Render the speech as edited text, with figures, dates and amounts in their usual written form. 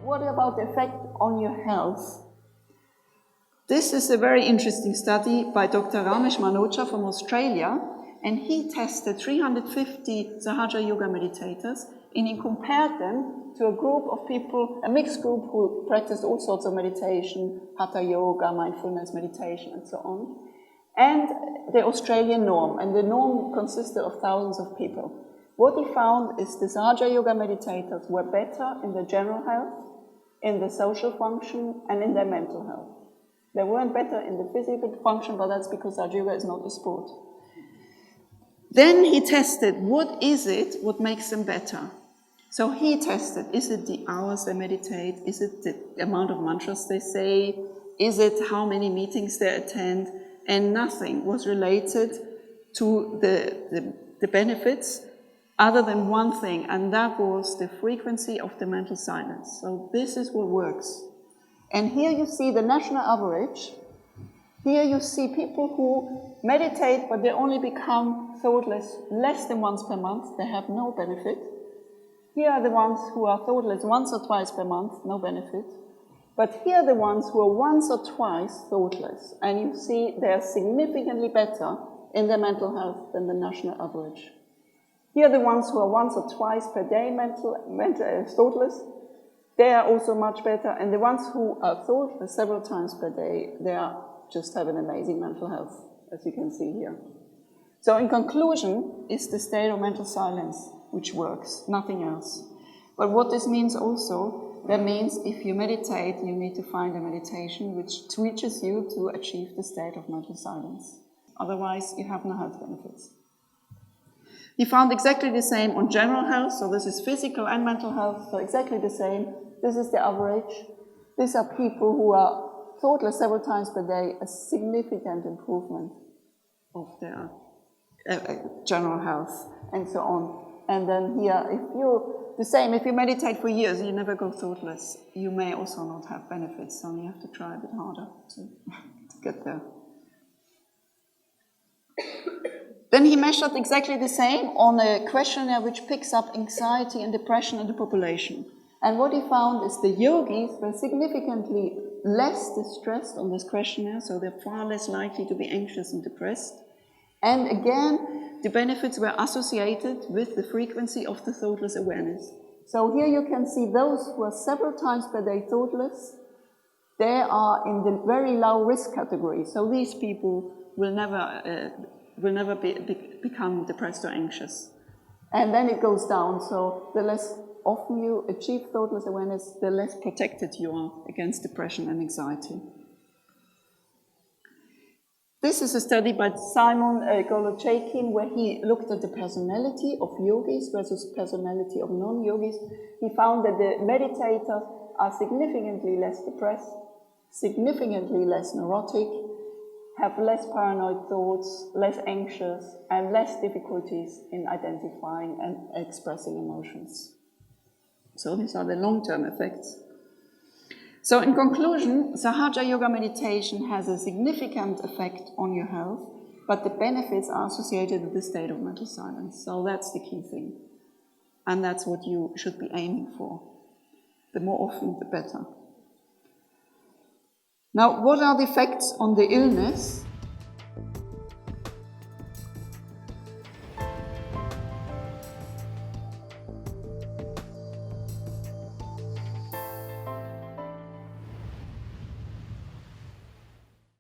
what about the effect on your health? This is a very interesting study by Dr. Ramesh Manocha from Australia, and he tested 350 Sahaja Yoga meditators, and he compared them to a group of people, a mixed group who practiced all sorts of meditation, Hatha Yoga, mindfulness meditation, and so on, and the Australian norm, and the norm consisted of thousands of people. What he found is the Sahaja Yoga meditators were better in their general health, in the social function, and in their mental health. They weren't better in the physical function, but that's because Sahaja Yoga is not a sport. Then he tested, what is it, what makes them better? So he tested, is it the hours they meditate? Is it the amount of mantras they say? Is it how many meetings they attend? And nothing was related to the benefits other than one thing, and that was the frequency of the mental silence. So this is what works. And here you see the national average. Here you see people who meditate, but they only become thoughtless less than once per month. They have no benefit. Here are the ones who are thoughtless once or twice per month, no benefit. But here are the ones who are once or twice thoughtless. And you see they are significantly better in their mental health than the national average. Here are the ones who are once or twice per day thoughtless. They are also much better. And the ones who are thoughtless several times per day, they just have an amazing mental health, as you can see here. So in conclusion, it's the state of mental silence which works, nothing else. But what this means also, that means if you meditate, you need to find a meditation which teaches you to achieve the state of mental silence. Otherwise, you have no health benefits. He found exactly the same on general health, so this is physical and mental health, so exactly the same. This is the average. These are people who are thoughtless several times per day, a significant improvement of their general health, and so on. And then here, if you meditate for years, you never go thoughtless, you may also not have benefits, so you have to try a bit harder to get there. Then he measured exactly the same on a questionnaire which picks up anxiety and depression in the population. And what he found is the yogis were significantly less distressed on this questionnaire, so they're far less likely to be anxious and depressed. And again, the benefits were associated with the frequency of the thoughtless awareness. So here you can see those who are several times per day thoughtless, they are in the very low risk category. So these people will never become depressed or anxious. And then it goes down, so the less often you achieve thoughtless awareness, the less protected you are against depression and anxiety. This is a study by Simon Golochekin, where he looked at the personality of yogis versus personality of non-yogis. He found that the meditators are significantly less depressed, significantly less neurotic, have less paranoid thoughts, less anxious, and less difficulties in identifying and expressing emotions. So these are the long-term effects. So in conclusion, Sahaja Yoga meditation has a significant effect on your health, but the benefits are associated with the state of mental silence. So that's the key thing. And that's what you should be aiming for. The more often, the better. Now, what are the effects on the illness?